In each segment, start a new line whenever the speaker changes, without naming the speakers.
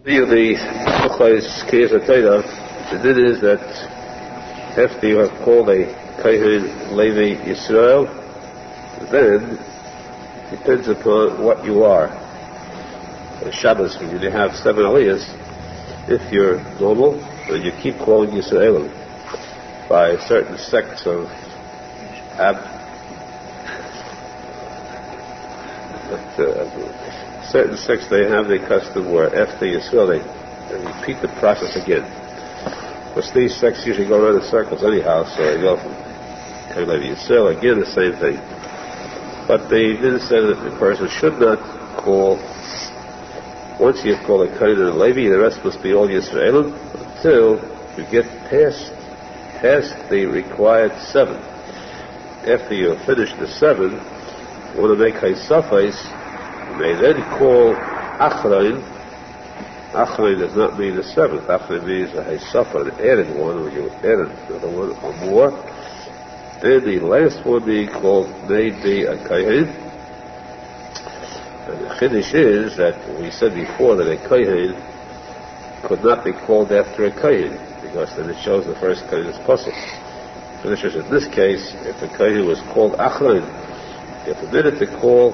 The did is that after you have called a Kohen Levi Yisrael, then it depends upon what you are. On Shabbos, when you have 7 aliyahs, if you're normal, then you keep calling Yisraelim by certain sects of certain sects, they have the custom where after Yisrael they repeat the process again. Because these sects usually go around in circles anyhow, so they go from Kohen Levi Yisrael, again the same thing. But they didn't say that the person should not call, once you've called a Kohen and Levi, the rest must be all Yisraelim until you get past the required 7. After you finish the 7, you want to make Haisafais, you may then call Aharon. Aharon does not mean the 7th. Aharon means a Haisafa, an added one, or you added another one or more. Then the last one being called may be a Kohen. And the Chiddush is that we said before that a Kohen could not be called after a Kohen, because then it shows the first Kohen is posek. Chiddush is in this case, if a Kohen was called Aharon, you're permitted to call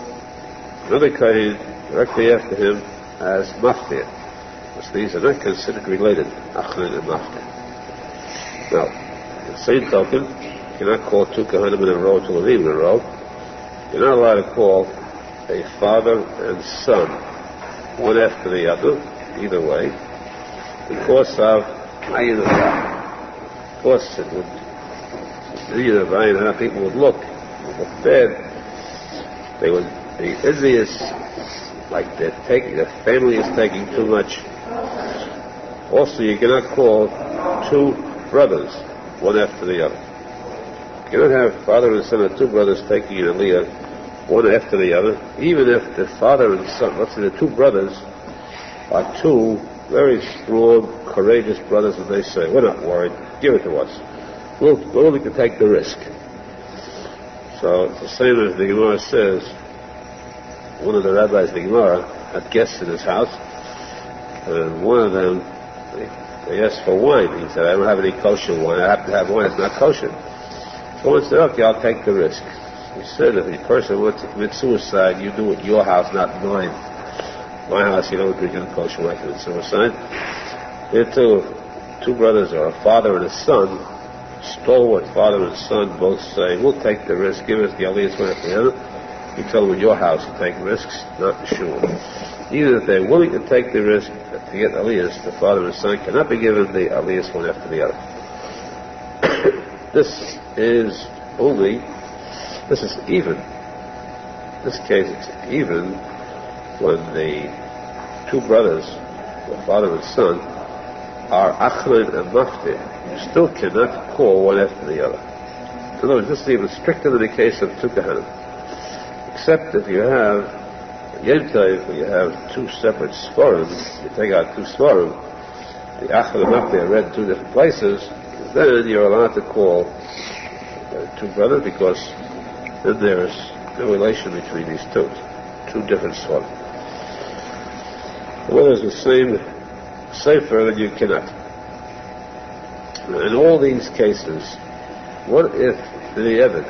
another Kohen directly after him as Maftir. Because these are not considered related, Aharon and Maftir. Now, the same token, you cannot call 2 Kohanim in a row, 2 Levim in a row. You're not allowed to call a father and son, one after the other, either way, because of Ayin Avah. Of course, it would, Ayin Avah, how people would look bad. They would be envious, like their family is taking too much. Also, you cannot call 2 brothers, one after the other. You don't have father and son or 2 brothers taking an aliyah, one after the other, even if the father and son, let's say the 2 brothers are 2 very strong, courageous brothers, and they say, we're not worried, give it to us. We're willing to take the risk. So it's the same as the Gemara says. One of the rabbis of the Gemara had guests in his house, and one of them, they asked for wine. He said, I don't have any kosher wine. I have to have wine. It's not kosher. So one said, okay, I'll take the risk. He said, if a person wants to commit suicide, you do it in your house, not mine. My house, you don't drink any kosher wine to commit suicide. Here too, 2 brothers or a father and a son, stalwart father and son, both say, we'll take the risk, give us the aliyahs one after the other. You tell them in your house to take risks, not the shul. Even if they're willing to take the risk to get aliyahs, the father and son cannot be given the aliyahs one after the other. This is even. In this case, it's even when the 2 brothers, the father and son, are Aharon and Maftir. You still cannot call one after the other. In other words, this is even stricter than the case of 2 Kohanim. Except if you have Yom Tov, where you have 2 separate Sforim, you take out 2 Sforim, the Aharon and Maftir are read in 2 different places, then you're allowed to call 2 brothers, because then there's no relation between these 2 different Sforim. Whether it's the same Sefer, then you cannot. In all these cases, what if the B'diavad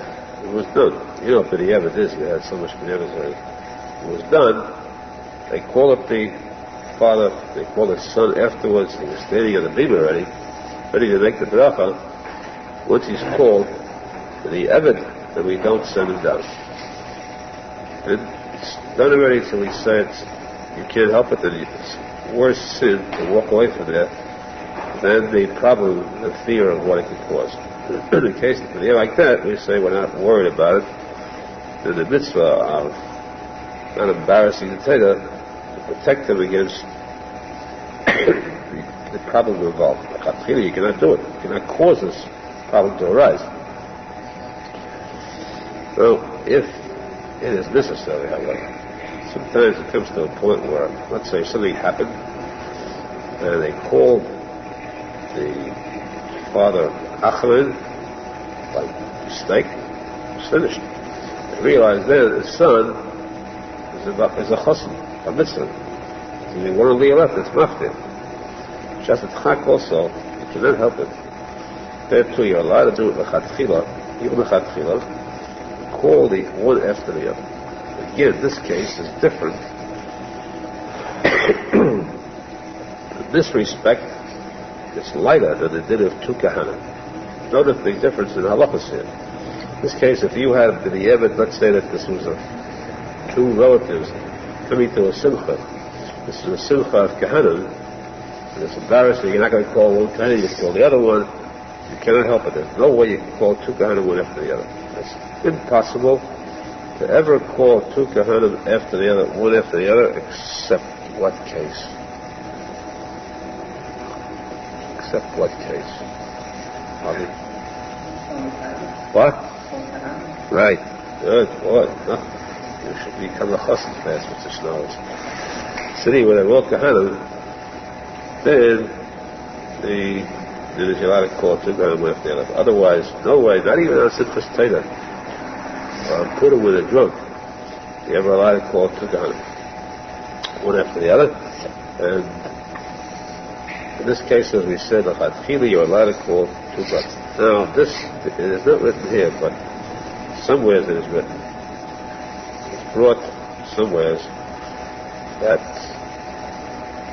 was done? You know what B'diavad is, we had so much B'diavad already. It was done, they call up the father, they call the son afterwards, he was standing on the beam already, ready to make the bracha. Once he's called, the B'diavad, then we don't send him down. And it's done already, so we say you can't help it, then it's worse sin to walk away from that than the problem, the fear of what it could cause. In a case like that, we say we're not worried about it. Then the mitzvah of not embarrassing the Torah to protect them against the problem involved. You cannot do it. You cannot cause this problem to arise. So, if it is necessary, however, sometimes it comes to a point where, let's say, something happened, and they called the father Aharon by mistake, it's finished. They realized then the son is a chassid, a mitzvah. Only one aliyah left, it's maftir. Just at chak also, you cannot help it. There too, you're allowed to do it l'chatchila, even l'chatchila, call the one after the other. Again, this case is different. In this respect, it's lighter than the din of two kahanim. Notice the difference in halachas here. In this case, if you had the Yemen, let's say that this was two relatives coming to a simcha. This is a simcha of kahanim, and it's embarrassing. You're not going to call one kahanim, you call the other one. You cannot help it. There's no way you can call two kahanim one after the other. It's impossible to ever call two kahanim after the other, one after the other, except what case? Except what case? What? Right. Good. Boy. No. You should become a chassid fast, Mr. Schneerson. City where they walk kahanim, then you're allowed to call two kahanim one after the other. Otherwise, no way, not even on Sinfas Teda, or put him with a drunk. You're ever allowed to call two kahanim one after the other. And in this case, as we said, you're allowed to call two brothers. Now, this it is not written here, but somewhere it is written. It's brought somewhere that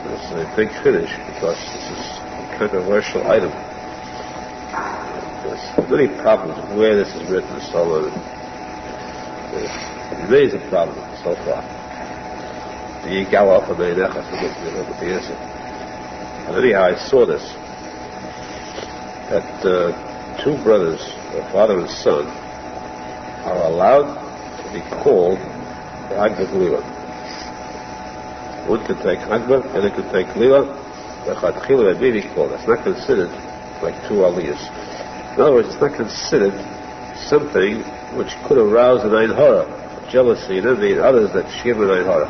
this is a big finish because this is a controversial item. There's many problems where this is written and so on. There's amazing problem so far. The Yaakov and Menachem Mendel Schneerson. And anyhow, I saw this, that two brothers, a father and son, are allowed to be called the Hagba Glila. One can take Hagba, and it can take Glila. The Chadchila may be called. It's not considered like two aliyahs. In other words, it's not considered something which could arouse an Ein Hara, jealousy, and envy in others that Shir an Ein Hara.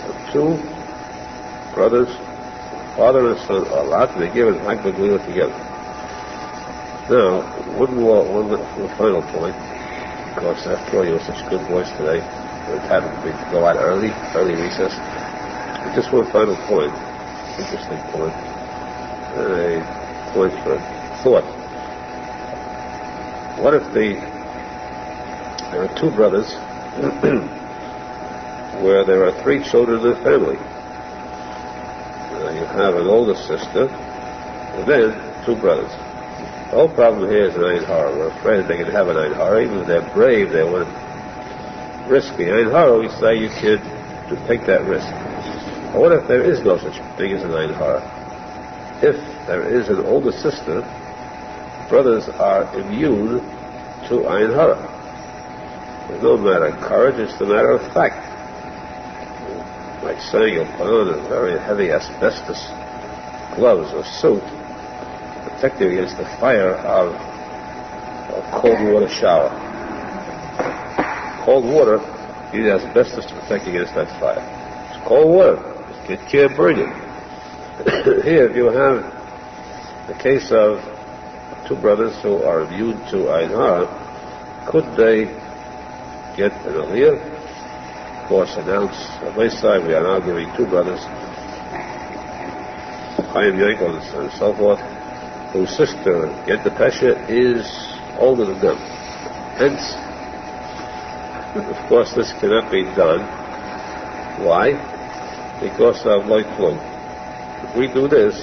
So two brothers, father and son, are allowed to be given Hagba Glila together. Now, one final point, because after all, you were such good boys today, it happened to go out early recess. But just one final point, interesting point, and a point for thought. What if there are two brothers where there are three children in the family? You have an older sister, and then two brothers. The whole problem here is an Ein Hara. We're afraid they can have an Ein Hara. Even if they're brave, they want to risk the Ein Hara. We say you should take that risk. But what if there is no such thing as an Ein Hara? If there is an older sister, brothers are immune to Ein Hara. There's no matter of courage, it's a matter of fact. Like saying you'll put on a very heavy asbestos gloves or suit, protect you against the fire of a cold water shower. Cold water, you need asbestos to protect against that fire. It's cold water. It can't burn you. Here, if you have the case of two brothers who are immune to Ein Hara, could they get an aliyah? Of course, announce on my side, we are now giving two brothers, Chaim Yaakov and so forth, whose sister, Get the Pesha, is older than them. Hence, of course, this cannot be done. Why? Because of Loy Klum. If we do this,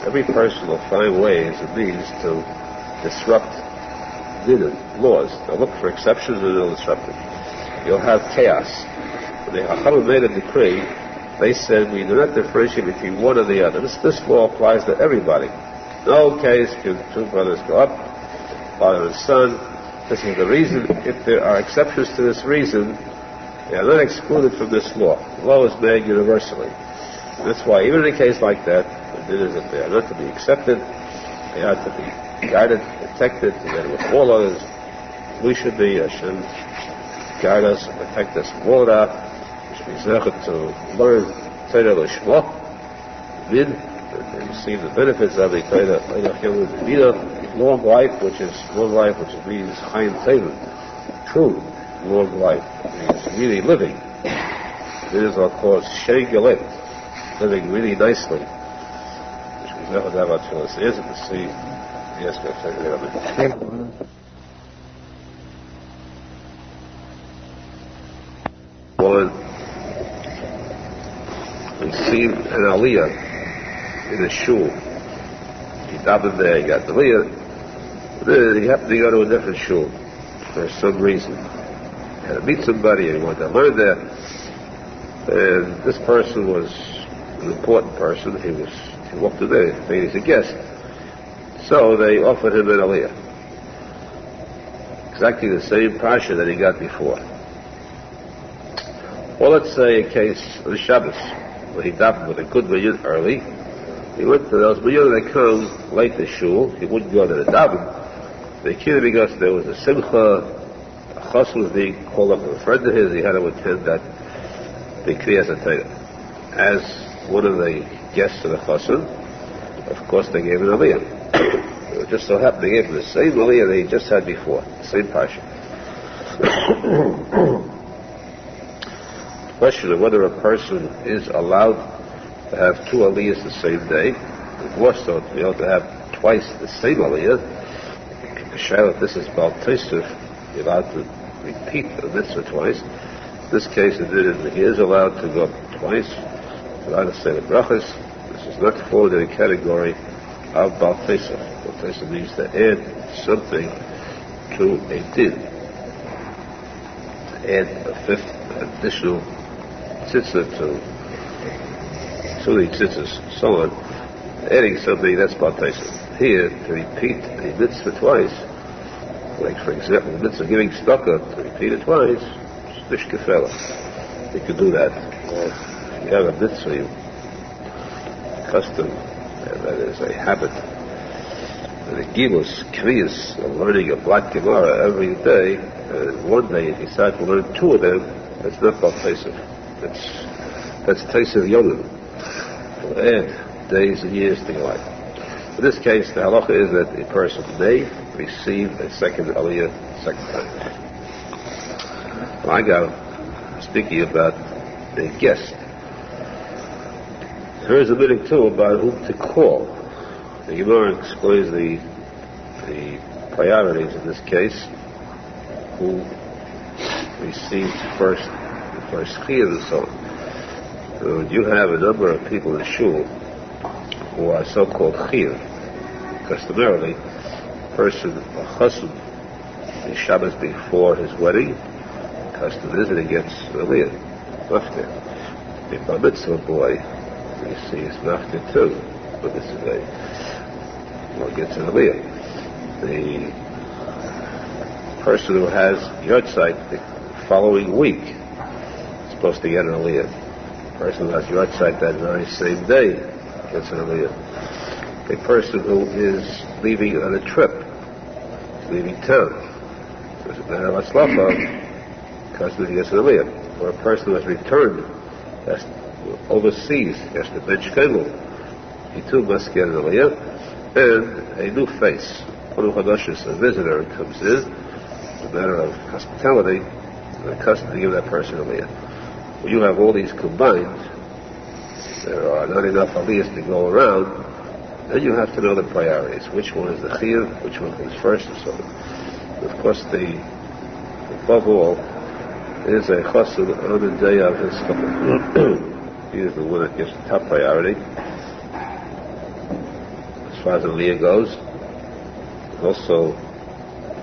every person will find ways and means to disrupt laws. They'll look for exceptions and they'll disrupt them. You'll have chaos. When the Aharon made a decree, they said we do not differentiate between one or the other. This law applies to everybody. No case can two brothers go up, father and son. This is the reason. If there are exceptions to this reason, they are not excluded from this law. The law is made universally. And that's why, even in a case like that, the din is that they are not to be accepted, they are to be guided, protected, together with all others. We should be, Hashem, guide us, protect us from all that. We should be zeichet to learn Torah Lishma, Vid, and receive the benefits of the Torah, long life, which means Chaim Tevin, true long life, means really living. These are called Shegelet, living really nicely, which we never have our children. So here's to see the aspect of it. One, we see an aliyah in a shul. He davened there, he got the aliyah. Then he happened to go to a different shul for some reason. He had to meet somebody and he wanted to learn there. And this person was an important person. He walked in there, he was a guest. So they offered him an aliyah. Exactly the same parsha that he got before. Well, let's say a case on Shabbos, where he davened with a good minyan early. He went to those minyan that come late to shul. He wouldn't go to the daven. They came because there was a simcha. A chas was being called up to a friend of his. He had to attend that big kriyas atayah. As one of the guests of the chassid, of course they gave him an aliyah. It just so happened they gave him the same aliyah that he just had before, the same parsha. Question of whether a person is allowed to have two aliyahs the same day, more so to be able to have twice the same aliyah. If this is Baal Teshuva, you're allowed to repeat the mitzvah twice. In this case, he is allowed to go up twice. He's allowed to say the brachas. This is not fall in the category of Baal Teshuva. Baal Teshuva means to add something to a din, to add a fifth additional tzitzah to the tzitzahs, so on. Adding something, that's Baal Teshuva. Here, to repeat a mitzvah twice, like for example, the mitzvah giving tzedakah, to repeat it twice, it's nishkefela. You can do that. If you have a mitzvah, custom, and that is a habit, and a gilus, kriyas, of learning a black Gemara every day, and one day you decide to learn two of them, that's not Baal Teshuva. That's Teshuva Yonah. Will add days and years to your life. In this case, the halacha is that a person may receive a second aliyah second time. Well, I got speaking about a guest. There is a meaning too about whom to call. The Gemara explains the priorities in this case. Who receives first chiyuv and so on. You have a number of people in shul who are so-called chiyuv. Customarily, a person, a chassid, the Shabbos before his wedding, the custom is that he gets aliyah, maftir. The bar mitzvah boy receives maftir too, but this is gets an aliyah. The person who has yortzeit the following week is supposed to get an aliyah. The person who has yortzeit that very same day gets an aliyah. A person who is leaving on a trip, leaving town, doesn't matter what's because he gets an aliyah. Or a person who has returned overseas, has to bench kegel, he too must get an aliyah. And a new face, a visitor comes in, it's a matter of hospitality, and the custom to give that person aliyah. When you have all these combined, there are not enough aliyahs to go around. Then you have to know the priorities. Which one is the chiyuv, which one comes first, and so on. Of course, above all, is a chassid on the day of his couple. He is the one that gives the top priority. As far as the aliyah goes, also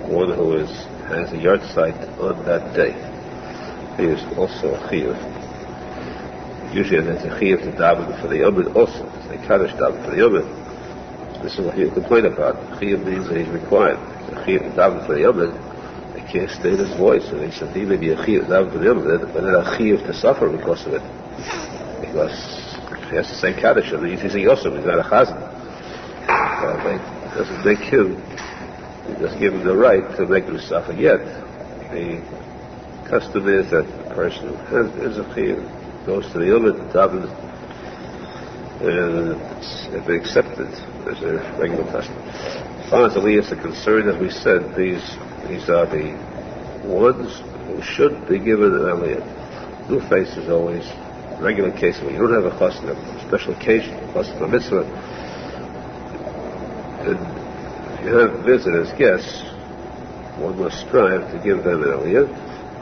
one who has a yortzeit on that day. He is also a chiyuv. Usually there's a chiyuv to daven for the yomid also. They kaddish daven for the yomid. This is what he complained about. Chiyuv means that he's required. The chiyuv to daven for the yomid, they can't state his voice. And they said he may be a chiyuv to daven for the yomid, but then a chiyuv to suffer because of it. Because he has to say kaddish. I mean, he's a yosem, he's not a chazan. It doesn't make him, it doesn't give him the right to make him suffer yet. The custom is that the person who is a chiyuv goes to the yomid, davens, and it's accepted as a regular custom. As far as aliyahs are concerned, as we said, these are the ones who should be given an aliyah. New face is always regular case. When you don't have a chassid, a special occasion, a chassid, a mitzvah, and if you have visitors, guests, one must strive to give them an aliyah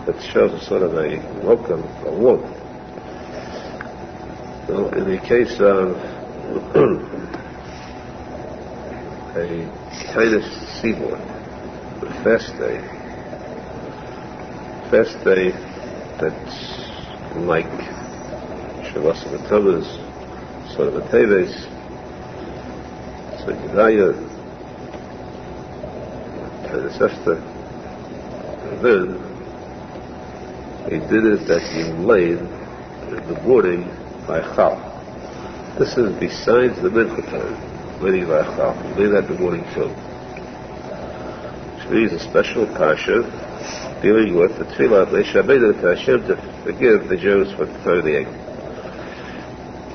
that shows a sort of a welcome, a warmth. So in the case of a Tainus seaboard, a fast day that's like Shavas V'Tammuz, sort of a Teves, so Yudaya, Tainus Esther, and then he did it that he laid in the morning by Chal. This is besides the mincha time, leading by Chal. You lay that in the morning too. Which means a special pasha dealing with the tefillah of Leishabeda to Hashem to forgive the Jews for 38.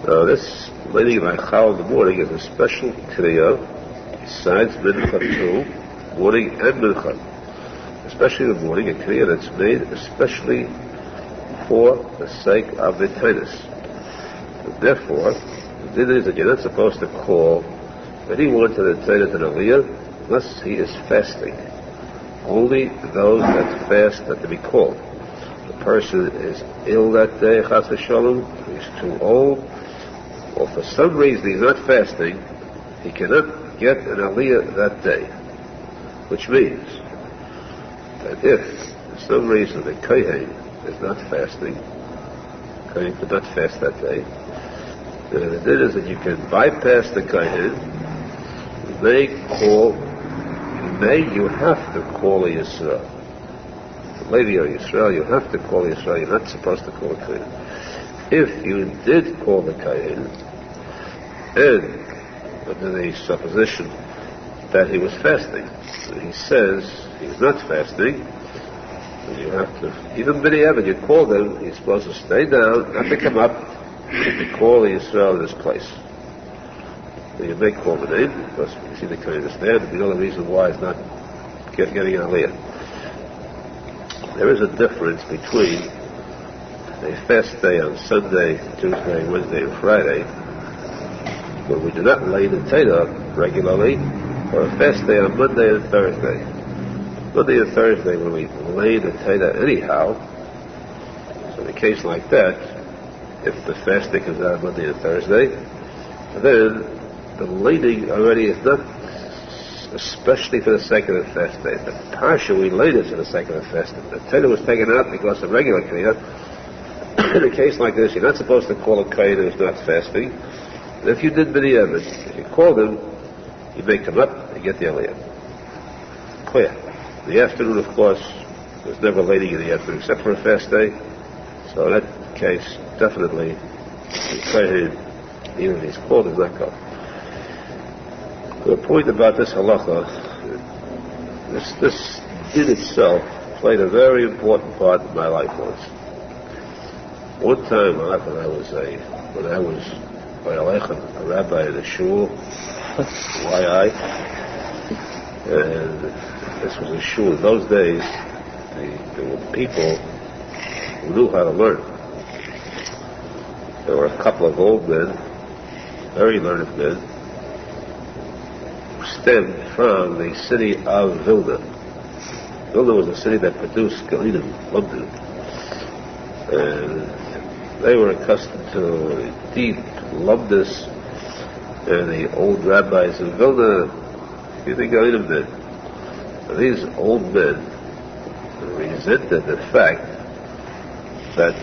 Now this leading by Chal in the morning is a special kriya besides mincha too, morning and mincha. Especially in the morning, a kriya that's made especially for the sake of the Tainus. Therefore, the din is that you're not supposed to call anyone to the Tainus and Aliyah unless he is fasting. Only those that fast are to be called. The person is ill that day, chas v'shalom, he's too old, or for some reason he's not fasting, he cannot get an Aliyah that day. Which means that if, for some reason, the kohen is not fasting, kohen could not fast that day, the din is that you can bypass the kohen, you have to call a Yisrael. Levi or Yisrael, you have to call a Yisrael, you're not supposed to call a kohen. If you did call the kohen, and under the supposition that he was fasting, he says he's not fasting, and you have to, even b'diavad, you call them, he's supposed to stay down, not to come up, and to call the Yisrael in his place. So you may call the name, because you see the kohen is there, and you know the reason why he's not getting an aliyah. There is a difference between a fast day on Sunday, Tuesday, Wednesday, and Friday, when we do not lay the Teda regularly, or a fast day on Monday and Thursday. Monday and Thursday, when we lay the Teda anyhow, so in a case like that, if the fast day comes out on Monday and Thursday, then the laying already is not especially for the sake of the fast day. The parsha we laid is for the sake of the fast day. The Teda was taken out because of regular Kriyah. In a case like this, you're not supposed to call a kohen who's not fasting. And if you did b'diavad, if you called him, you may come up and get the aliyah. Clear. The afternoon, of course, there's never lading in the afternoon except for a fast day. So in that case, definitely, the kohen, even if he's called, does not go. The point about this halacha, this din itself played a very important part in my life once. One time, when I was a rabbi in a shul, and this was a shul. In those days, there were people who knew how to learn. There were a couple of old men, very learned men, who stemmed from the city of Vilna. Vilna was a city that produced Galilim, London. And they were accustomed to deep lumdus, and the old rabbis of Vilna, you think Galilim did. These old men resented the fact that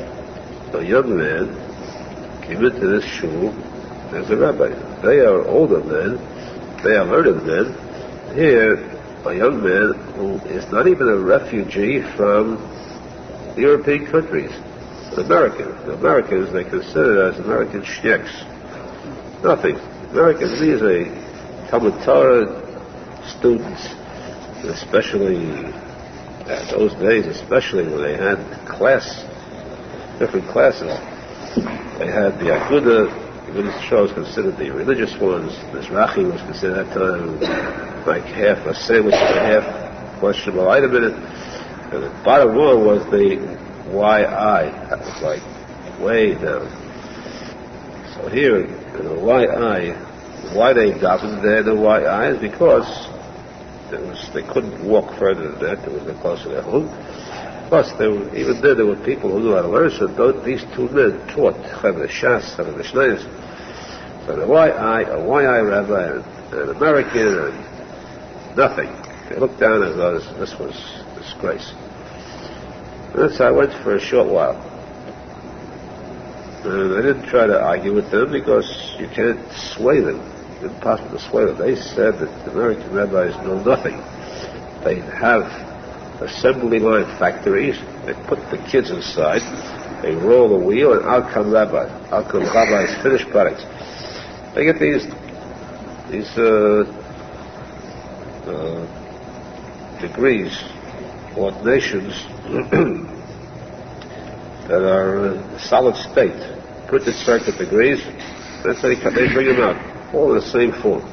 a young man came into this shul as a rabbi. They are older men, they are learned men. Here, a young man who is not even a refugee from the European countries, an American. The Americans, they consider as American schnecks. Nothing. Americans, these are Talmud Torah students, especially in those days, especially when they had different classes. They had the Aguda. The Shoah was considered the religious ones. Mizrahi was considered at that time like half a sandwich and a half questionable item in it. And the bottom line was the YI. That was like way down. So here, in the YI, why they adopted there the YI is because they couldn't walk further than that. They were closer to their home. Plus, even then, there were people who knew how to learn, so these two men taught Chavruta Shas, Chavruta Schneerson. So the YI, a YI rabbi, an American, and nothing. They looked down as though this was a disgrace. And so I went for a short while. And I didn't try to argue with them because you can't sway them. It's impossible to sway them. They said that the American rabbis know nothing. They have assembly line factories. They put the kids inside. They roll the wheel, and out come rabbis. Out come rabbis' finished products. They get these degrees, ordinations that are solid state, printed circuit degrees. That's how they bring them out, all in the same form.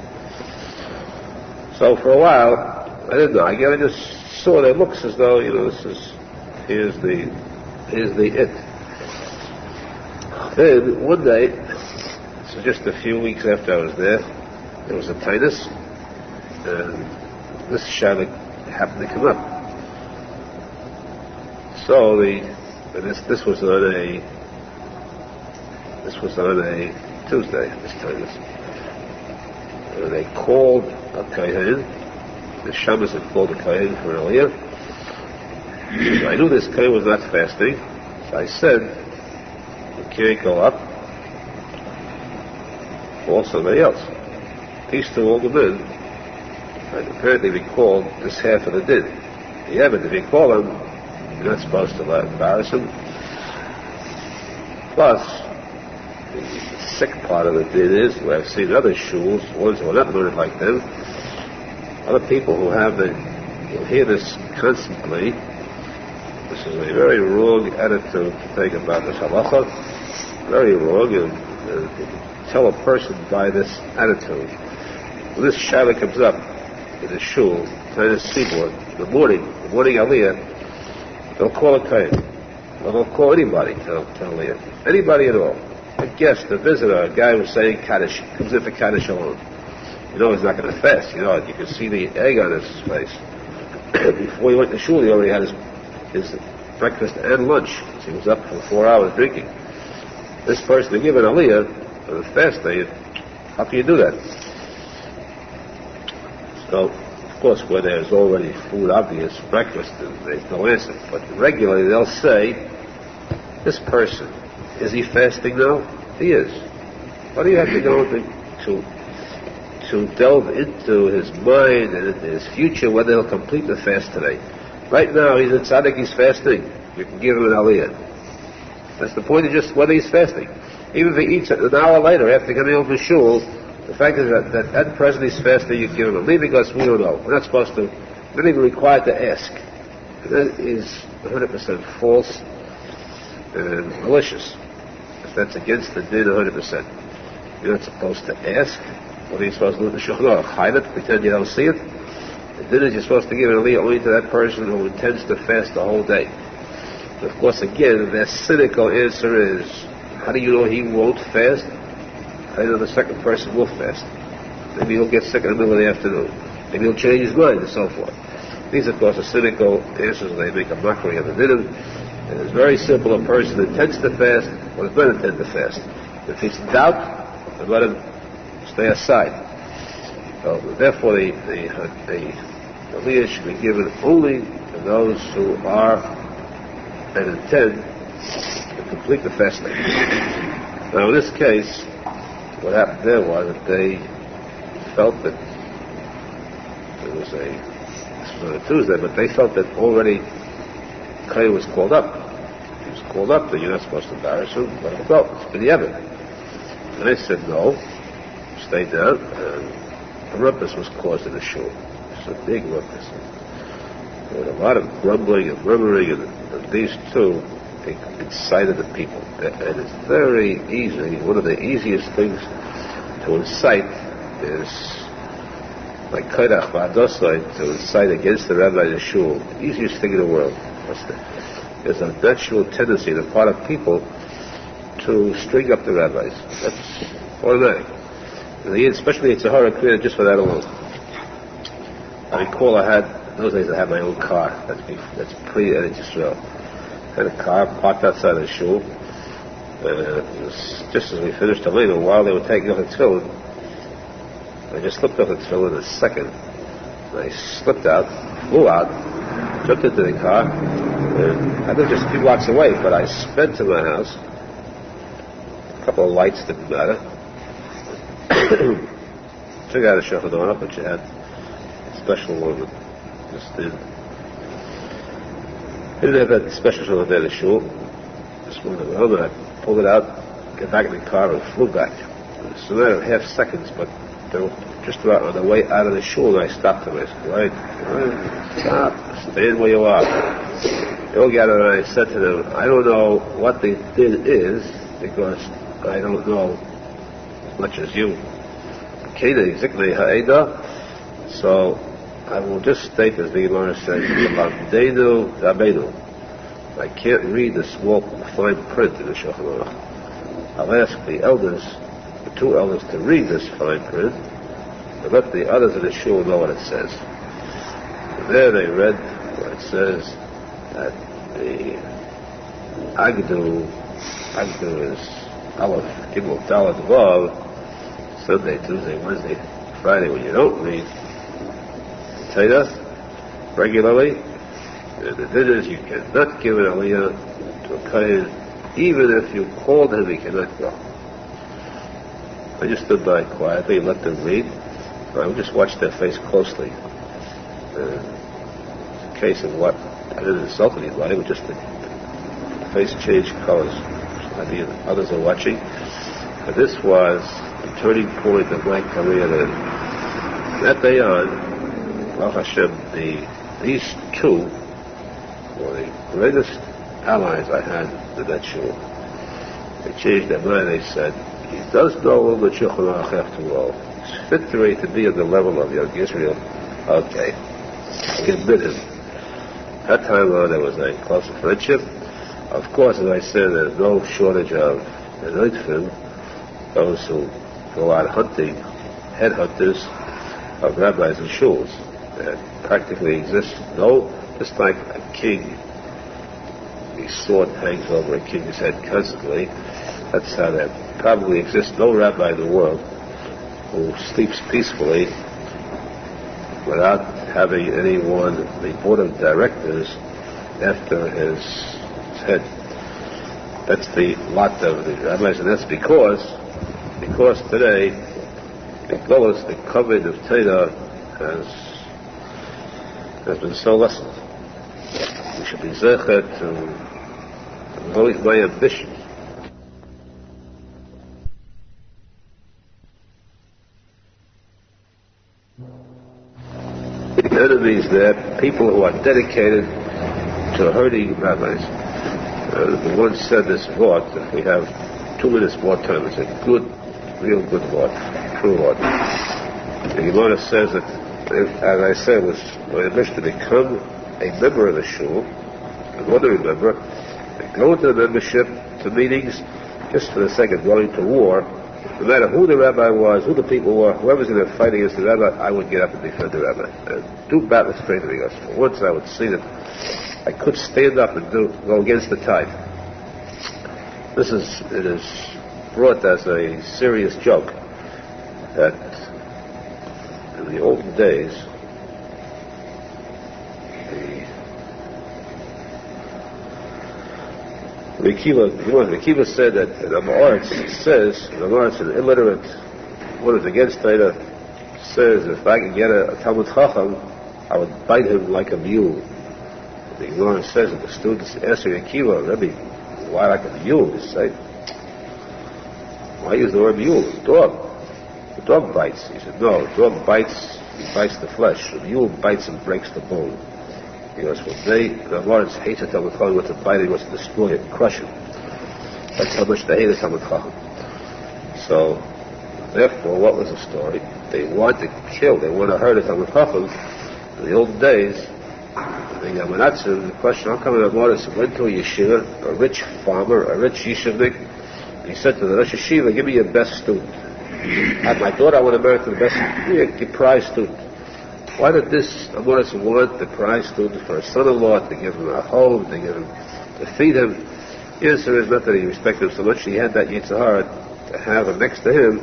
So for a while, I didn't argue. I just saw their looks as though, here's the it. Then one day, this was just a few weeks after I was there was a tinus, and this shalik happened to come up. So this was on a Tuesday, this tinus. And they called a kohen. The shamas had called a kohen for earlier. So I knew this kohen was not fasting, so I said, you can't go up. Call somebody else. These two older men, and apparently we called this half of the din. Yeah, but if you call them, you're not supposed to embarrass them. Plus, the sick part of the din is, where I've seen other shuls, ones who are not learning like them, other people who you'll hear this constantly. This is a very wrong attitude to take about this halacha. Very wrong, and tell a person by this attitude. When this shaila comes up in the shul, time seaboard, in the morning aliyah, they'll call a kohen. They'll call anybody to aliyah. Anybody at all. A guest, a visitor, a guy who's saying Kaddish, comes in for Kaddish alone. You know he's not going to fast. You can see the egg on his face. Before he went to shul, he already had his breakfast and lunch. So he was up for 4 hours drinking. This person, to give an aliyah on a fast day, how can you do that? So, of course, where there's already food, obvious, breakfast, there's no answer. But regularly they'll say, this person, is he fasting now? He is. Why do you have to go to delve into his mind and into his future, whether he'll complete the fast today? Right now, he's a tzadik, he's fasting. You can give him an aliyah. That's the point, of just whether he's fasting. Even if he eats it an hour later after coming home from shul, the fact is that at present he's fasting, you give him a aliyah because we don't know. We're not supposed to, we're not even required to ask. And that is 100% false and malicious. That's against the din 100%. You're not supposed to ask. What are you supposed to do in the Shulchan? Hide it, pretend you don't see it. The din is you're supposed to give an aliyah only to that person who intends to fast the whole day. And of course, again, their cynical answer is, how do you know he won't fast? How do you know the second person will fast? Maybe he'll get sick in the middle of the afternoon. Maybe he'll change his mind and so forth. These, of course, are cynical answers. They make a mockery of the din. And it's very simple. A person intends to fast or does not intend to fast. If he's in doubt, then let him stay aside. So, therefore, the aliyah should be given only to those who are and intend to complete the fasting. Now, in this case, what happened there was that they felt that this was on a Tuesday, but they felt that already Kay was called up. He was called up, then you're not supposed to embarrass him. Let him go. It's b'diavad. And I said no. Stay down. And a rumpus was caused in the shul. It's a big rumpus. There was a lot of grumbling and murmuring, and these two incited the people. And it's very easy. One of the easiest things to incite is like kaidach v'adosai, to incite against the rabbi in the shul. The easiest thing in the world. A There's a natural tendency on the part of people to string up the rabbis. That's automatic. Especially it's a horror created just for that alone. I recall in those days I had my own car. That's pre-Eretz Yisrael. I had a car parked outside the shul. Just as we finished the later, while they were taking off the tefillin, I just slipped off the tefillin in a second. I slipped out, flew out, jumped into the car, and I lived just a few blocks away, but I sped to my house. A couple of lights didn't matter. Took out a shulchan, but you had a special one that just did. I didn't have that special shulchan there in the shul. This one at home, and I pulled it out, got back in the car, and flew back. It's a matter of half seconds, but they were just about on the way out of the shul, and I stopped them. I said, right, stop, stand where you are. They all gathered, and I said to them, I don't know what they did is, because I don't know as much as you. So I will just state as the Gemara says, I can't read the small fine print in the Shulchan Aruch. I'll ask the elders, the two elders, to read this fine print and let the others in the shul know what it says. And there they read what it says that the Agdu is Aleph, Gimel, Dalet, Vav, Sunday, Tuesday, Wednesday, Friday, when you don't read Torah regularly, and the din is you cannot give an aliyah to a kohen, even if you called him, he cannot go. I just stood by quietly and let them read. I would just watch their face closely. It's a case of what I didn't insult anybody, but just the face changed colors. The others are watching. And this was the turning point of my career. Then, that day on, Baruch Hashem, these two were the greatest allies I had in that shul. They changed their mind. They said, he does know the Shulchan Aruch after all. He's fit to be at the level of young Israel. Okay, I admit him. That time on, there was a closer friendship. Of course, as I said, there's no shortage of anointed, those who go out hunting, headhunters of rabbis and shuls. That practically exists. No, just like a king, the sword hangs over a king's head constantly. That's how there probably exists no rabbi in the world who sleeps peacefully without having anyone, the board of directors, after his head. That's the lot of the rabbis, and that's because today the covenant of Torah has been so lessened. We should be zecher to always my ambition. The enemies there, people who are dedicated to hurting rabbis. The one said this word, if we have 2 minutes more time, it's a good, real good word, true word. The Gemara says that, as I said, was my ambition to become a member of the shul, an ordinary member, and go into the membership, to meetings, just for the sake of going to war. No matter who the rabbi was, who the people were, whoever's going to fight against the rabbi, I would get up and defend the rabbi. And do battle straight because for once I would see that I could stand up and go against the tide. It is brought as a serious joke that in the olden days, the Kiva said that in Aharon says, an illiterate one who's against Torah says, if I could get a Talmud Chacham, I would bite him like a mule. The Aharon says that the students ask Akiva, Rebbe, why like a mule? They say, why use the word mule? Dog. The dog bites. He said, no, the dog bites, he bites the flesh. The mule bites and breaks the bone. Because when the Lawrence hates a Talmud Chacham, he wants to bite it, he wants to destroy it, crush it. That's how much they hate a Talmud Chacham. So, therefore, what was the story? They wanted to kill, they wanted to hurt a Talmud Chacham. In the old days, the Menachem, the question, how come the Morris went to a yeshiva, a rich farmer, a rich yeshivnik, and he said to the Rosh Yeshiva, give me your best student. At my daughter, I want to marry to the best, the prize student. Why did this Morris want the prize student for a son-in-law, to give him a home, to feed him? The answer is not that he respected him so much, he had that Yitzhar to have him next to him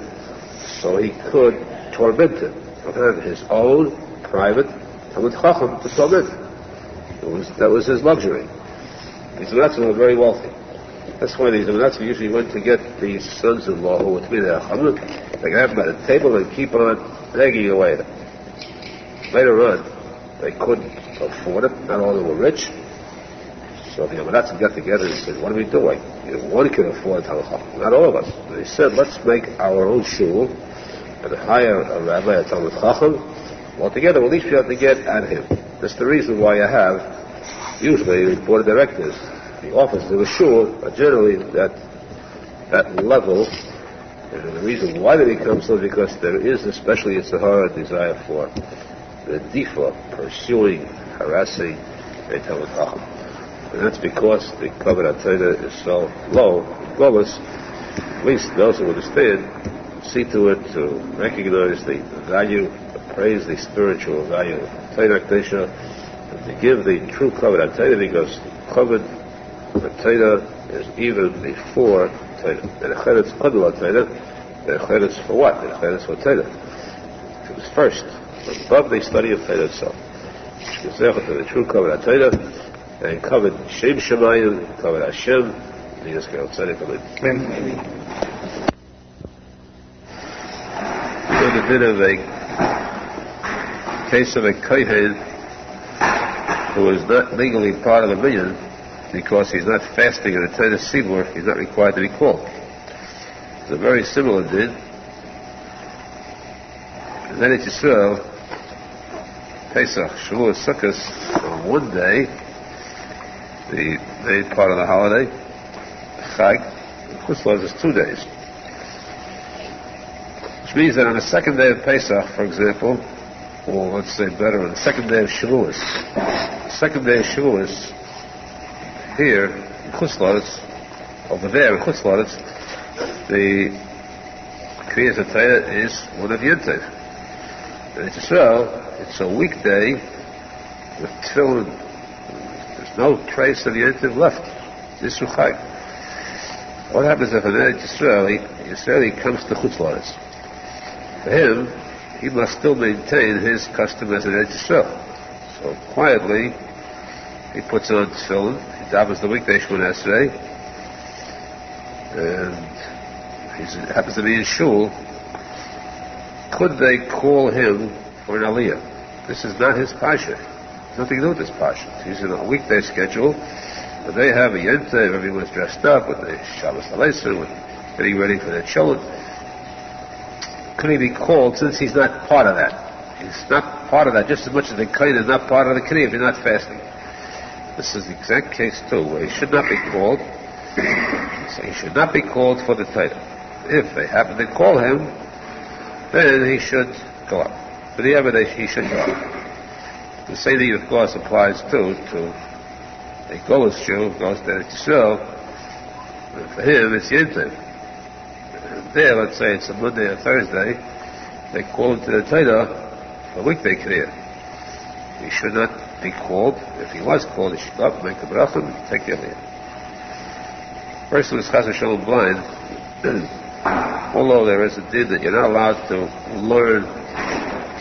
so he could torment him. To have his own private Talmud Chacham to torment. That was his luxury. These Menachem were very wealthy. That's why these Menachem usually went to get these sons-in-law who would be their Chacham. They could have them at the table and keep on begging away. Later on, they couldn't afford it. Not all of them were rich. So the Menachem got together and said, what are we doing? One can afford Talmud Chacham, not all of us. They said, let's make our own shul and hire a rabbi, a Talmud Chacham. Altogether, we'll at least be able to get at him. That's the reason why I have, usually, the board of directors, the officers of a shul are generally that level. And the reason why they become so is because there is especially a Sahara desire for the default, pursuing, harassing a Talmud Chacham. And that's because the Kavod HaTorah is so low, lowest. At least those who understand see to it to recognize the value, praise the spiritual value of Torah Kedusha, and to give the true Kavod HaTorah, because Kavod HaTorah is even before Torah. And Acheretz Adla Torah, and Acheretz for what? And Acheretz for Torah. It was first, above the study of Torah itself. Shkizech to the true Kavod HaTorah, and Kavod Shem Shemayim, Kavod Hashem, and Yisrael Tzedek Amen. The bit of a case of a kohen who is not legally part of the minyan because he's not fasting in the Torah Sibur, he's not required to be called. It's a very similar din. And then it's Yisrael, Pesach, Shavuot, Sukkot, on one day, the main part of the holiday, Chag, Chutzlaz is 2 days. Which means that on the second day of Pesach, for example, or let's say better, on the second day of Shavuos, here in Chutzlaz, over there in Chutzlaz, the Kriyas HaTorah is one of Yontif. And it's Yisrael, it's a weekday with tefillin. There's no trace of Yontif left. It's Yisru Chag. What happens if an Yisraeli comes to Chutzlaz? For him, he must still maintain his custom as an Eretz Yisrael. So quietly, he puts on tefillin, he davens the weekday Shemona Esrei, and he happens to be in shul. Could they call him for an aliyah? This is not his pasha. There's nothing to do with this pasha. He's in a weekday schedule, but they have a yontif, everyone's dressed up with the Shabbos Haleser, with getting ready for their children. Could he be called, since he's not part of that? He's not part of that just as much as the kohen is not part of the kiruv if you're not fasting. This is the exact case too, where he should not be called. So he should not be called for the Torah. If they happen to call him, then he should go up. But the other day he should go up. The same thing, of course, applies too to a Golos Jew who goes to Yisrael. For him, it's Yontif. There, let's say it's a Monday or Thursday, they call him to the Torah for weekday Kriya. He should not be called. If he was called, he should go up, make a bracha, and take care of it. Person who is chas v'shalom blind, although there is a din that you're not allowed to learn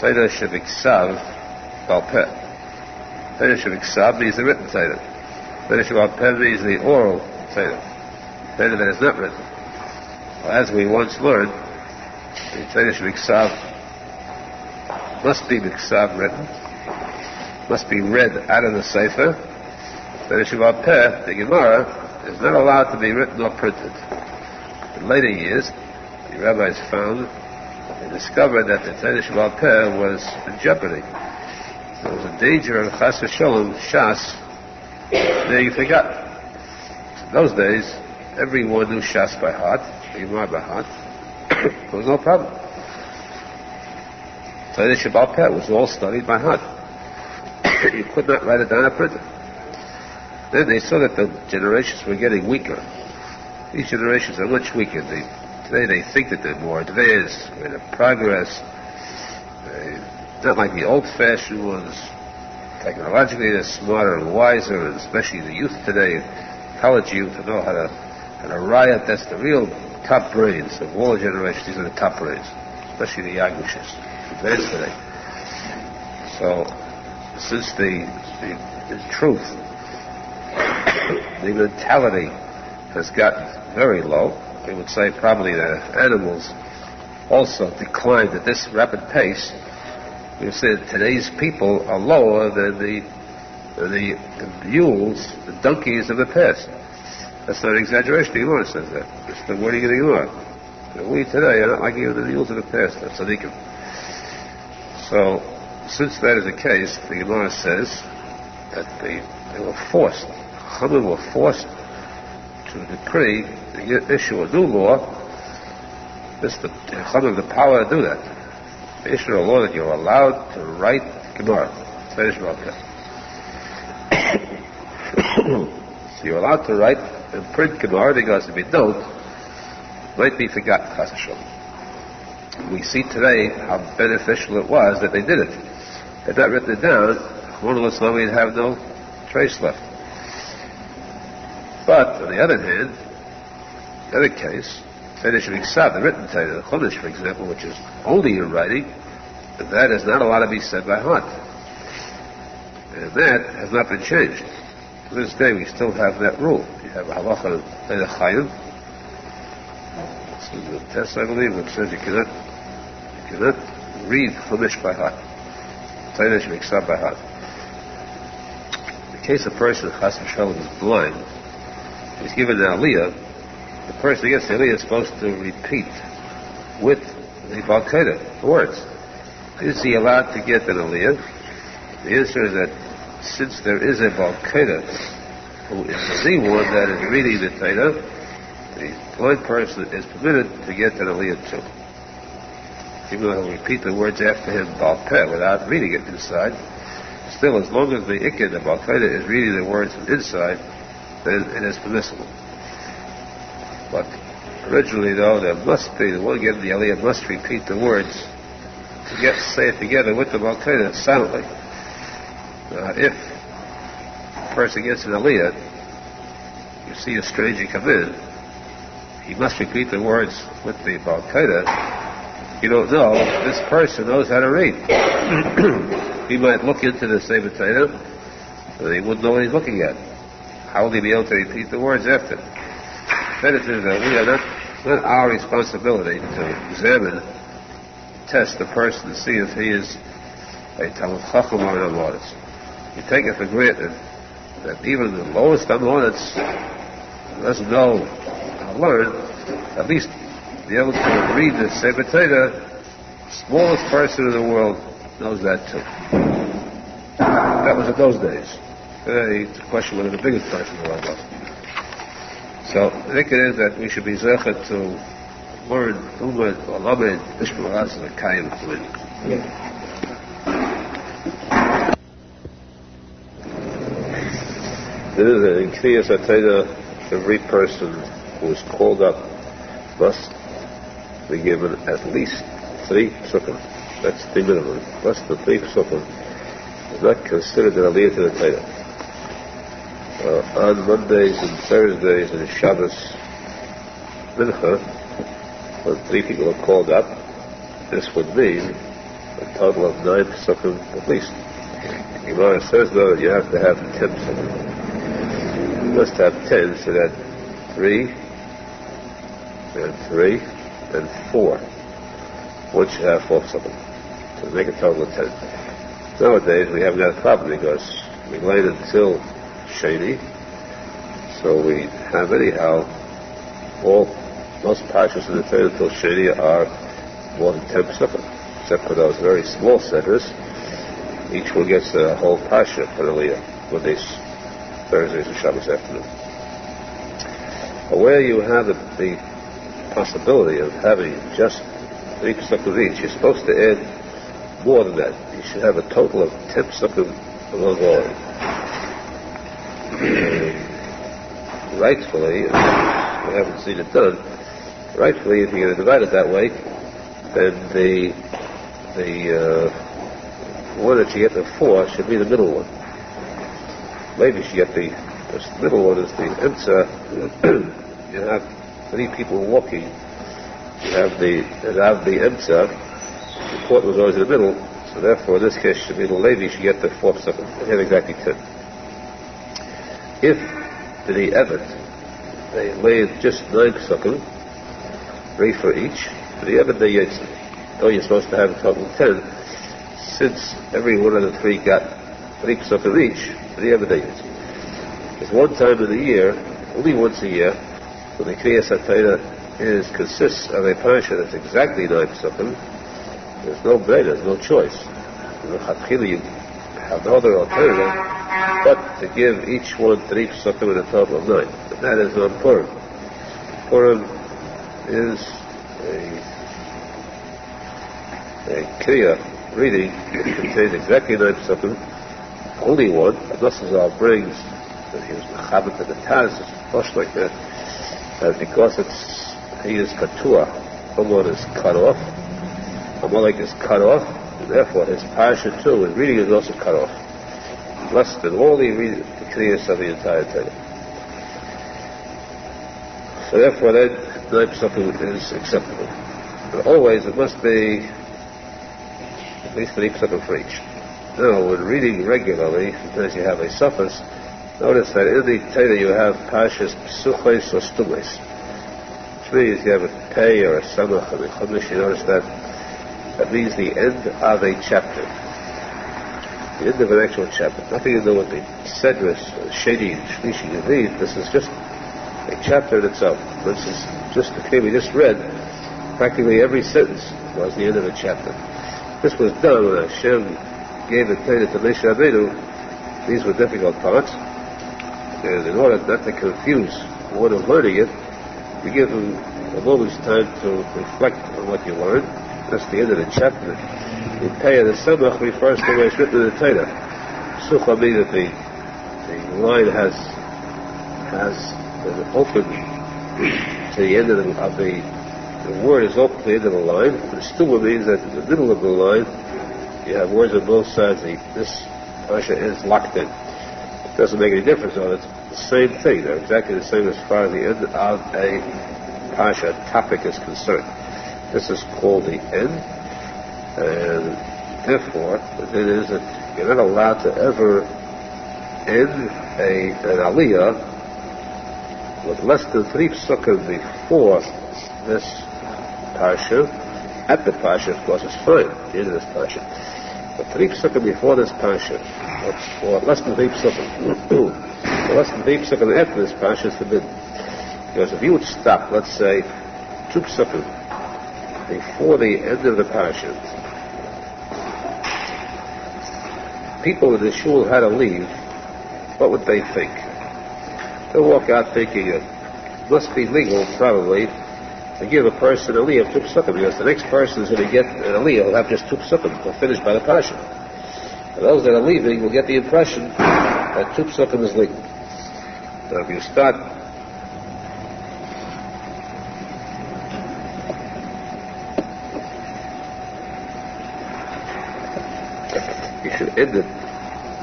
Torah sheviksav bal peh. Torah sheviksav means the written Torah. Torah shebal peh means the oral Torah. Torah that is not written. As we once learned, the Torah Miksav must be Miksav written, must be read out of the Sefer. Torah Shebal Peh, the Gemara, is not allowed to be written or printed. In later years, the rabbis found and discovered that the Torah Shebal Peh was in jeopardy. There was a danger of Chas v'Sholom, Shas, being forgotten. In those days, everyone knew Shas by heart. There was no problem. Torah Shebal Peh was all studied by heart. You could not write it down on a printer. Then they saw that the generations were getting weaker. These generations are much weaker. Today they think that they're more advanced, greater progress. Not like the old-fashioned ones. Technologically, they're smarter and wiser, and especially the youth today, college youth, to know how to riot. That's the real top brains of all generations. These are the top brains, especially the Yagushes, advanced today. So, since the truth, the mentality has gotten very low, we would say probably that animals also declined at this rapid pace. We would say that today's people are lower than the mules, the donkeys of the past. That's not an exaggeration. The Gemara says that. It's the wording of the Gemara. We today are not like even the mules of the past. That's tzadikim. So, since that is the case, the Gemara says that they were forced. Chachamim were forced to decree, to issue a new law. This the Chachamim the power to do that. They issue a law that you're allowed to write Gemara. So you're allowed to write and print Gemara, because if you don't, it might be forgotten, Chas v'shalom. We see today how beneficial it was that they did it. Had not written it down, one of us we'd have no trace left. But on the other hand, the other case, Finish Miksad, the written Torah, the Chumash, for example, which is only in writing, that is not allowed to be said by heart. And that has not been changed. To this day, we still have that rule. You have a Halacha in the Chayim. This is the test, I believe, which says you cannot read Chumash by heart. Finish Miksad by heart. In case a person, Chas v'shalom, is blind, he's given an aliyah, the person who gets the aliyah is supposed to repeat with the Baal Kodesh, the words. Is he allowed to get an aliyah? The answer is that since there is a Baal Kodesh who is the one that is reading the Torah, the blind person is permitted to get an aliyah too. Even though he'll repeat the words after him Baal Peh without reading it inside, still, as long as the Ikkad, the Baal Kodesh, is reading the words from inside, then it is permissible. But originally, though, there must be, the one getting the aliyah must repeat the words to say it together with the Baal Kodesh silently. If a person gets an aliyah, you see a stranger come in, he must repeat the words with the Baal Kodesh. You don't know if this person knows how to read. He might look into the Sefer Torah, and he wouldn't know what he's looking at. How will he be able to repeat the words after? Then it is that we are not our responsibility to examine, test the person to see if he is a Talmud Chacham or an Amoritz. You take it for granted that even the lowest Amoritz doesn't know how to learn, at least be able to read the Sefer Torah. The smallest person in the world knows that too. That was in those days. Today, it's a question whether the biggest person in the world was. So, I think it is that we should be zecher to learn, umad, or lamed, bishmul ha'as, and kayim to it. There is in Kriyas HaTorah, every person who is called up must be given at least 3 psukim. That's the minimum. Plus the 3 psukim is not considered an aliyah to the Torah. On Mondays and Thursdays and Shabbos Mincha, when 3 people are called up, this would mean a total of 9 psukim at least. The Gemara says, though, that you have to have 10 psukim. You must have 10, so that 3 and 3 and 4. Once you have 4 psukim, to make a total of 10. Nowadays we have that problem because we wait until Sheni, so we have anyhow most parshas in the Torah until Sheni are more than 10 psukim, except for those very small centers. Each one gets a whole parsha for Aliyah, Mondays, Thursdays, and Shabbos afternoon. But where you have the possibility of having just 3 psukim each, you're supposed to add more than that. You should have a total of 10 psukim among all. Rightfully, we haven't seen it done, rightfully, if you're going to divide it that way, then the one that you get the 4 should be the middle one. Maybe you should get the middle one is the emtza. You have 3 people walking. You have the emtza. The court was always in the middle, so therefore in this case should be the Levi should get the 4 psukim. They have exactly 10. If to the Evet they laid just 9 psukim, 3 for each, to the Evet they yetzi. Though you're supposed to have a total of 10, since every one of the 3 got 3 psukim each, to the Evet they yetzi. There's one time of the year, only once a year, when the Kriyas HaTorah consists of a parasha that's exactly 9 psukim. There's no bread, there's no choice. You have no other alternative but to give each one 3 psukim in a total of 9. But that is on Purim. Purim is a Kriya reading that contains exactly 9 psukim. Only one, Arizal brings that he was mechaber to the Taz, much like that, because he is katua, someone is cut off, Amalek is cut off, and therefore his parasha too, his reading is also cut off. Less than all the kriyas of the entire Torah. So therefore then, 9 psukim is acceptable. But always it must be at least 3 psukim for each. Now, when reading regularly, sometimes you have a suffix. Notice that in the Torah you have parashas psuchos or stumes, which means you have a pei or a samach and a chumash. You notice that means the end of a chapter, the end of an actual chapter. Nothing to do with the sedris, shady, shlishi, yavid. This is just a chapter in itself. This is just the thing we just read. Practically every sentence was the end of a chapter. This was done when Hashem gave the Torah to Moshe Rabbeinu. These were difficult parts. And in order not to confuse one of learning it, you give them a moment's time to reflect on what you learned. That's the end of the chapter. The Pei of the Samach refers to where it's written in the Torah. Sucha means that the line has open to the end of the word is open to the end of the line. The Stuma means that in the middle of the line you have words on both sides. This parasha is locked in. It doesn't make any difference though. It's the same thing. They're exactly the same as far as the end of a parasha topic is concerned. This is called the end, and therefore it is that you're not allowed to ever end an aliyah with less than 3 psukim before this parasha. At the parasha, of course, is fine, the end of this parasha. But 3 psukim before this parasha, or less than 3 psukim, or less than 3 psukim after this parasha is forbidden. Because if you would stop, let's say, 2 psukim before the end of the parasha, people in the shul had to leave, what would they think? They'll walk out thinking it must be legal, probably, to give a person a aliyah of 2 psukim, because the next person is going to get an aliyah will have just 2 psukim, will finish by the parasha. And those that are leaving will get the impression that 2 psukim is legal. Now if you start you should end it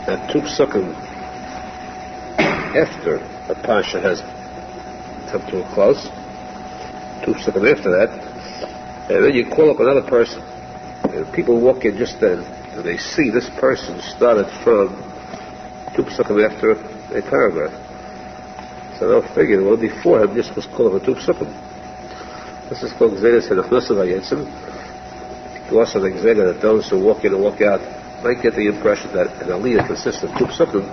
at 2 psukim after a parasha has come to a close, 2 psukim after that, and then you call up another person, and people walk in just then, and they see this person started from 2 psukim after a paragraph. So they'll figure the one before him just was called up a 2 psukim. This is called Gzeres and Achnasa Vayetzim. Also the Gzeda that those who walk in and walk out might get the impression that an aliyah consists of 2 psukim.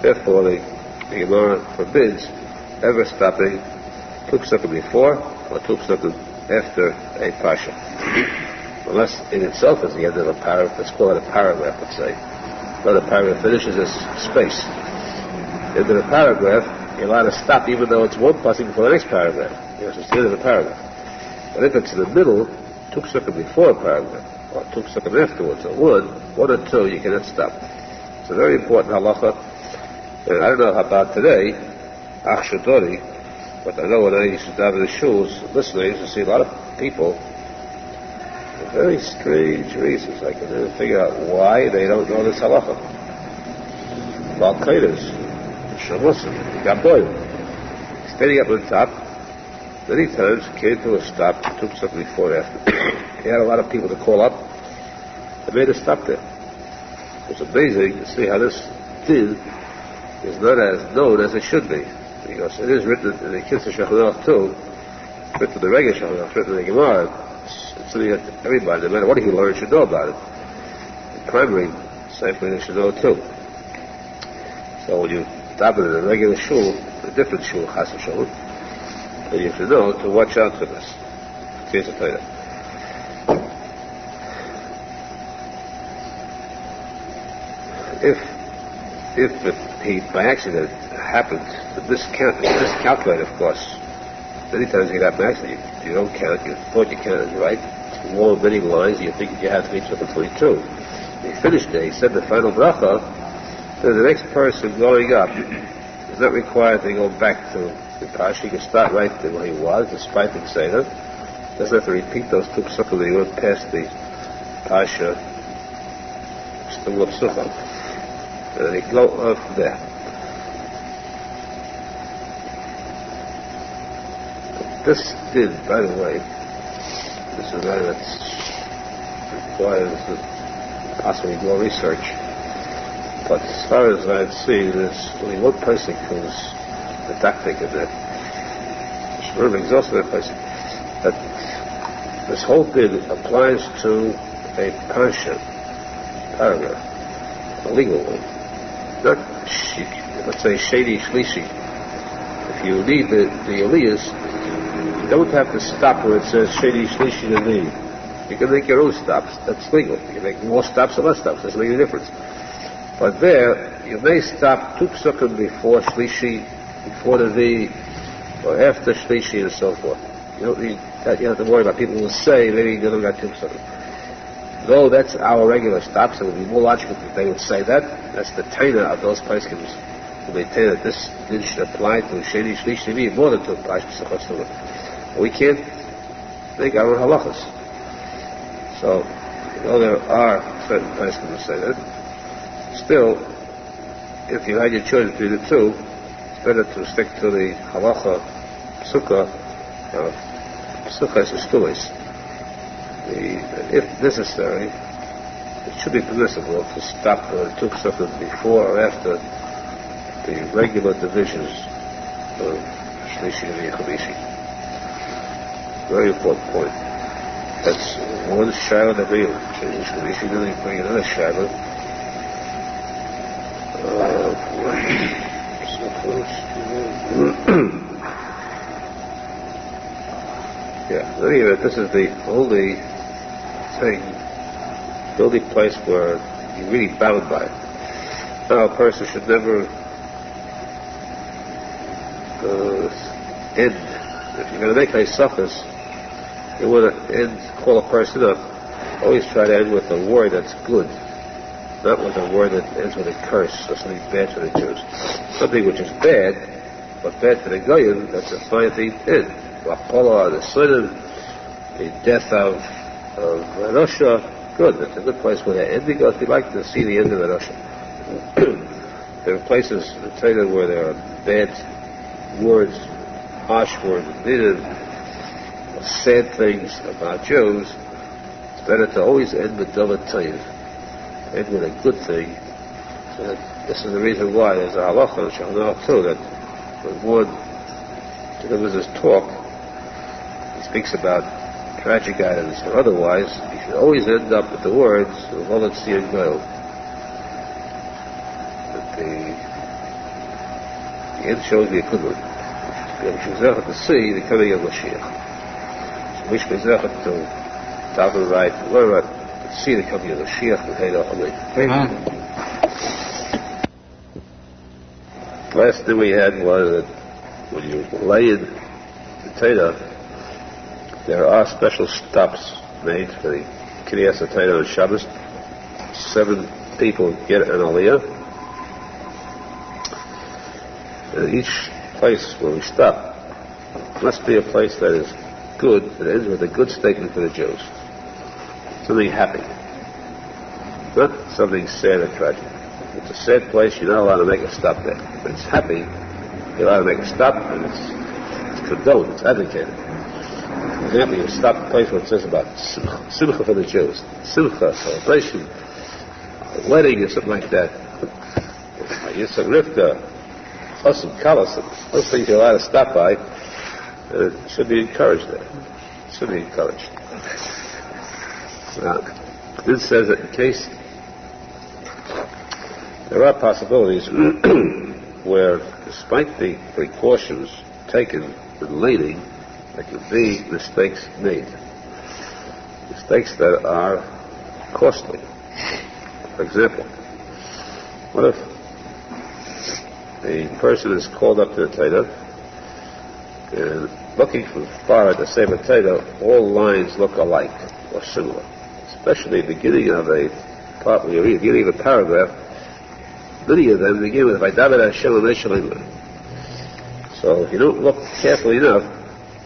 Therefore, the Gemara forbids ever stopping 2 psukim before or 2 psukim after a parasha. Unless in itself is the end of a paragraph, let's call it a paragraph, let's say. Another paragraph finishes as space. The end of the paragraph, you're allowed to stop even though it's one pasuk before the next paragraph, because it's the end of the paragraph. But if it's in the middle, 2 psukim before a paragraph, or 2 psukim afterwards, or one or 2, you cannot stop. It's a very important halacha. And I don't know about today, Achshadori, but I know when I used to dive in the shuls, listening, I used to see a lot of people for very strange reasons. I can never figure out why they don't know this halacha. Balkaidas, Shamusim, Gaboyim, standing up on the top, many times came to a stop, took something before and after. He had a lot of people to call up, and made a stop there. It's amazing to see how this din is not as known as it should be. Because it is written in the Kitzur Shulchan too, written in the regular Shulchan, written in the Gemara. It's something that everybody, no matter what he learns, should know about it. The primary disciple should know it too. So when you daven in a regular shul, a different shul, Chassidut shul, then you should know to watch out for this. Here's a Torah. If he by accident happened to miscalculate, of course, many times you get by accident, you don't count, you thought you counted right, long many lines, you think you have to reach up to 22. He finished there, he said the final bracha, so the next person going up is not required to go back to the Pasha. He can start right where he was, despite him saying it. Doesn't have to repeat those two psukim that he went past the Pasha, still up Sukkah. And then he go up from there. This did, by the way, this is something that's requires possibly more research. But as far as I've seen, there's only one posek who's a tactic in that. It's exhausted that posek. That this whole thing applies to a parsha, paragraph, a legal one. Not, let's say, shady shlishi. If you need the aliyahs, you don't have to stop where it says shady shlishi to lead. You can make your own stops. That's legal. You can make more stops or less stops. Doesn't make any difference. But there, you may stop two psukim before shlishi, before the V, or after shlishi, and so forth. You don't need that. You don't have to worry about people who will say maybe you don't got two psukim. Though that's our regular stops, it would be more logical if they would say that. That's the taina of those poskim who maintain that this should apply to sheni shlishi V more than to apply to psukim. We can't make our own halachas. So, there are certain poskim who say that. Still, if you had your choice between the two, it's better to stick to the halacha psukkah is stulis. If necessary, it should be permissible to stop the two psukkah before or after the regular divisions of shlishi and chamishi. Very important point. That's one shaila that we shlishi, then we bring another shaila. Yeah, anyway, this is the only thing, the only place where you're really bound by it. Now, a person should never end. If you're going to make a suffix, you want to call a person up, always try to end with a word that's good. Not with a word that ends with a curse or something bad for the Jews. Something which is bad, but bad for the Goyim, that's a fine thing to end. Wapala, the Sunnah, the death of Rasha, good. That's a good place where the ending goes. We like to see the end of Rasha. There are places in the Torah where there are bad words, harsh words, sad things about Jews. It's better to always end with David Tayyib. End with a good thing. So this is the reason why there's a halacha in Shulchan too, that when one delivers his talk, he speaks about tragic items or otherwise, he should always end up with the words of Volatzia and Goel. That the end shows me a good one. We should to see the coming of Mashiach. So we should to daven right, learn right, see the coming of Mashiach and Heil Amen. Last thing we had was that when you lay in the Torah, there are special stops made for the Kriyas HaTorah on Shabbos. 7 people get an aliyah. And each place where we stop must be a place that is good, that ends with a good statement for the Jews. Something happy. Not something sad or tragic. If it's a sad place, you're not allowed to make a stop there. If it's happy, you're allowed to make a stop, and it's condoned, it's advocated. For example, you stop a place where it says about simcha for the Jews. Simcha, celebration, a wedding or something like that. Yitzhak Rivka, Chosim, Kalasim, those things you're allowed to stop by. It should be encouraged there. It should be encouraged. Now, this says that in case there are possibilities where, despite the precautions taken in laning, there could be mistakes made. Mistakes that are costly. For example, what if the person is called up to the Torah and looking from far at the same Torah, all lines look alike or similar. Especially the beginning of a part where you read, beginning of a paragraph, many of them begin with Vaydaber Hashem L'Moshe. So if you don't look carefully enough,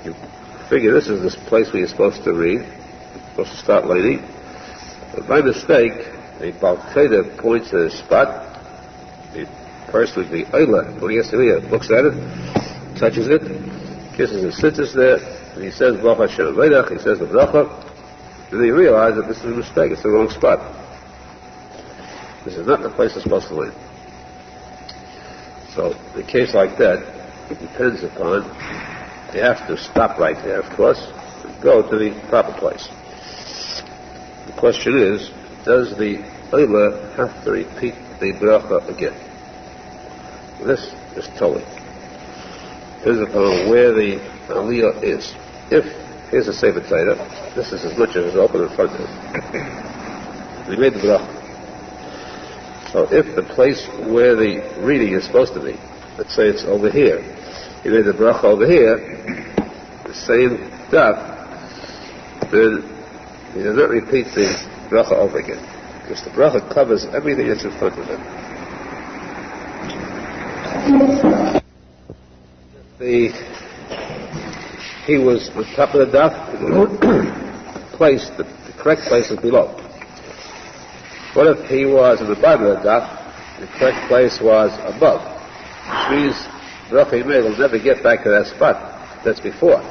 you figure this is this place where you're supposed to read, you're supposed to start learning. But by mistake, the Baal Teda points at a spot, the person with the Eila, when he has to read it, looks at it, touches it, kisses and sits there, and he says, Baruch Hashem V'Leidach, he says the bracha, and then you realize that this is a mistake, it's the wrong spot. This is not the place it's supposed to land. So, in a case like that, it depends upon, you have to stop right there, of course, and go to the proper place. The question is, does the Eila have to repeat the bracha again? This is totally. Depends upon where the aliyah is. If here's a Sefer Torah, this is as much as is open in front of him. We made the bracha. So if the place where the reading is supposed to be, let's say it's over here, he made the bracha over here, the same daf, then he does not repeat the bracha over again, because the bracha covers everything that's in front of him. He was on top of the daf, the correct place is below. What if he was on the bottom of the daf, the correct place was above? Which means bracha will never get back to that spot that's before.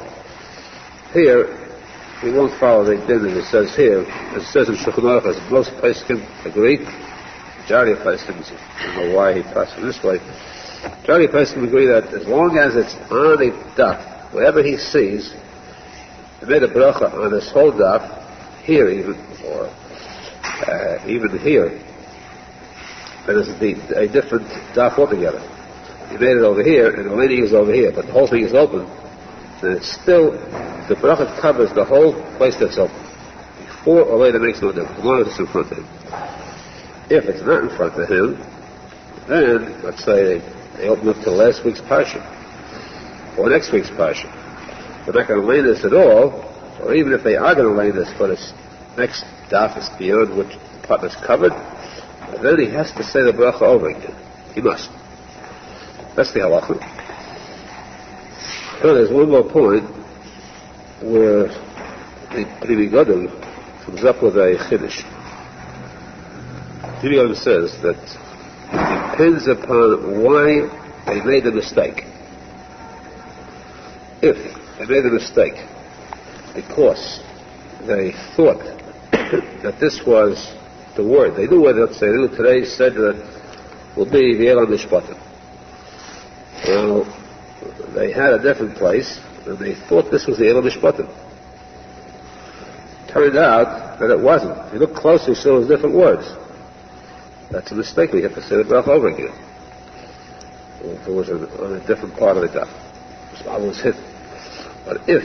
Here, we won't follow the din that it says here. As it says in Shulchan Aruch, most posek agree. Majority of posek, I don't know why he passed it this way. Majority of posek agree that as long as it's on the daf, wherever he sees, he made a bracha on this whole daf, here even, or even here, then it's a different daf altogether. He made it over here, and the landing is over here, but the whole thing is open, then it's still, the bracha covers the whole place that's open. Before or later makes no difference, as long as it's in front of him. If it's not in front of him, then, let's say, they open up to last week's parsha, or next week's parsha. They're not going to land this at all, or even if they are going to land this for this next daf is beyond which the part is covered, then he has to say the bracha over again. He must. That's the halacha. So there's one more point where the Pri Megadim comes up with a chiddush. Pri Megadim says that it depends upon why they made the mistake. If they made the mistake because they thought that this was the word, they knew what it said. They knew today said that will be V'Elam Mishpatim. Well, they had a different place, and they thought this was the V'Elam Mishpatim. Turned out that it wasn't. If you look closely, you see it was different words. That's a mistake. We have to say the bracha over again. If it was on a different part of the daf, I was hit. But if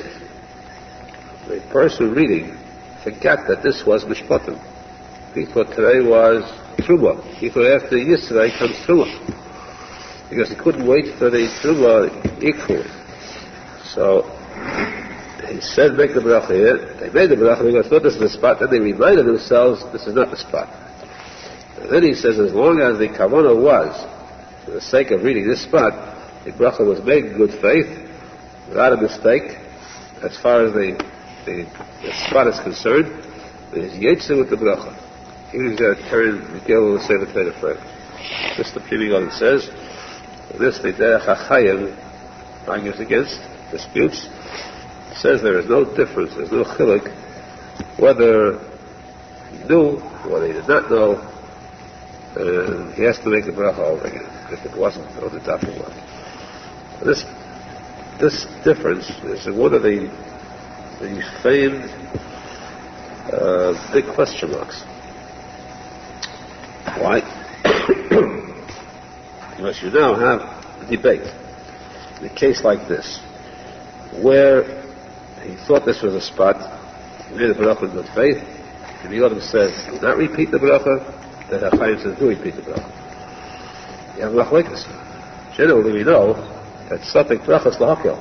the person reading forgot that this was Mishpatim, he thought today was Truma. He thought after yesterday comes Truma. Because he couldn't wait for the Truma equally. So he said, make the bracha here. They made the bracha because they thought this is the spot. Then they reminded themselves this is not the spot. And then he says, as long as the kavanah was for the sake of reading this spot, the bracha was made in good faith, without a mistake, as far as the spot is concerned, there is yetzer with the bracha. Even if you turn Miguel will say the Torah first. This the Tikuney Zohar says. This the derech hachayim argues against, disputes. It says there is no difference, there's no chiluk, whether he knew, whether he did not know, he has to make the bracha over again, if it wasn't on the top of one. This difference is one of the famed big question marks. Why? Because you now have a debate. In a case like this, where he thought this was a spot, he made the bracha in good faith, and the other says, do not repeat the bracha, then Chaim says, do repeat the bracha. You have machlekes. Generally we know that something bracha is lahakil.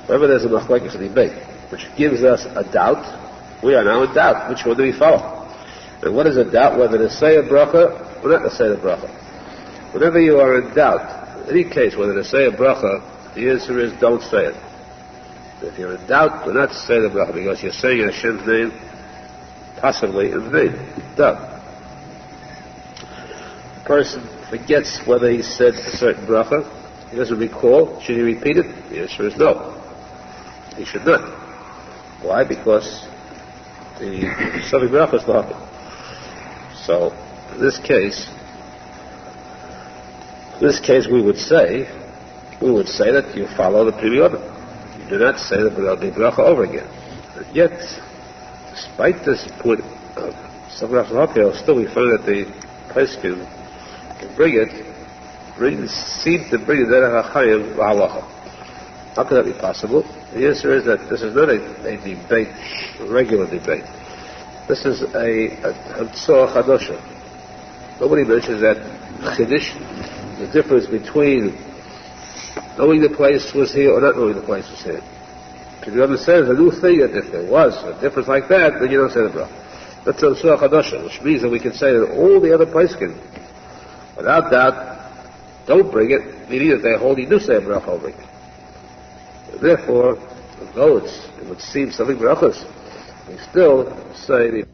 Whenever there's a machlekes, a debate, which gives us a doubt, we are now in doubt. Which one do we follow? And what is a doubt? Whether to say a bracha or not to say the bracha. Whenever you are in doubt, in any case, whether to say a bracha, the answer is don't say it. If you're in doubt, do not say the bracha, because you're saying Hashem's name possibly in vain. Doubt. The person forgets whether he said a certain bracha. He doesn't recall. Should he repeat it? The answer is no. He should not. Why? Because the Shavik bracha is lahakil. So, in this case we would say that you follow the Tikuney Zohar. You do not say the bracha over again. And yet, despite this point of Shavik bracha lahakil, still we find that the posek can seem to bring the derech hachayim Halacha. How could that be possible? The answer is that this is not a debate, a regular debate. This is a tzorach hadosha. Nobody mentions that chiddush, the difference between knowing the place was here or not knowing the place was here. If you understand a new thing, that if there was a difference like that, then you don't say the bracha. That's a tzorach hadosha, which means that we can say that all the other posek, without doubt, don't bring it, meaning that they hold you do say a bracha over it. Therefore, although it would seem something brachas, we still say the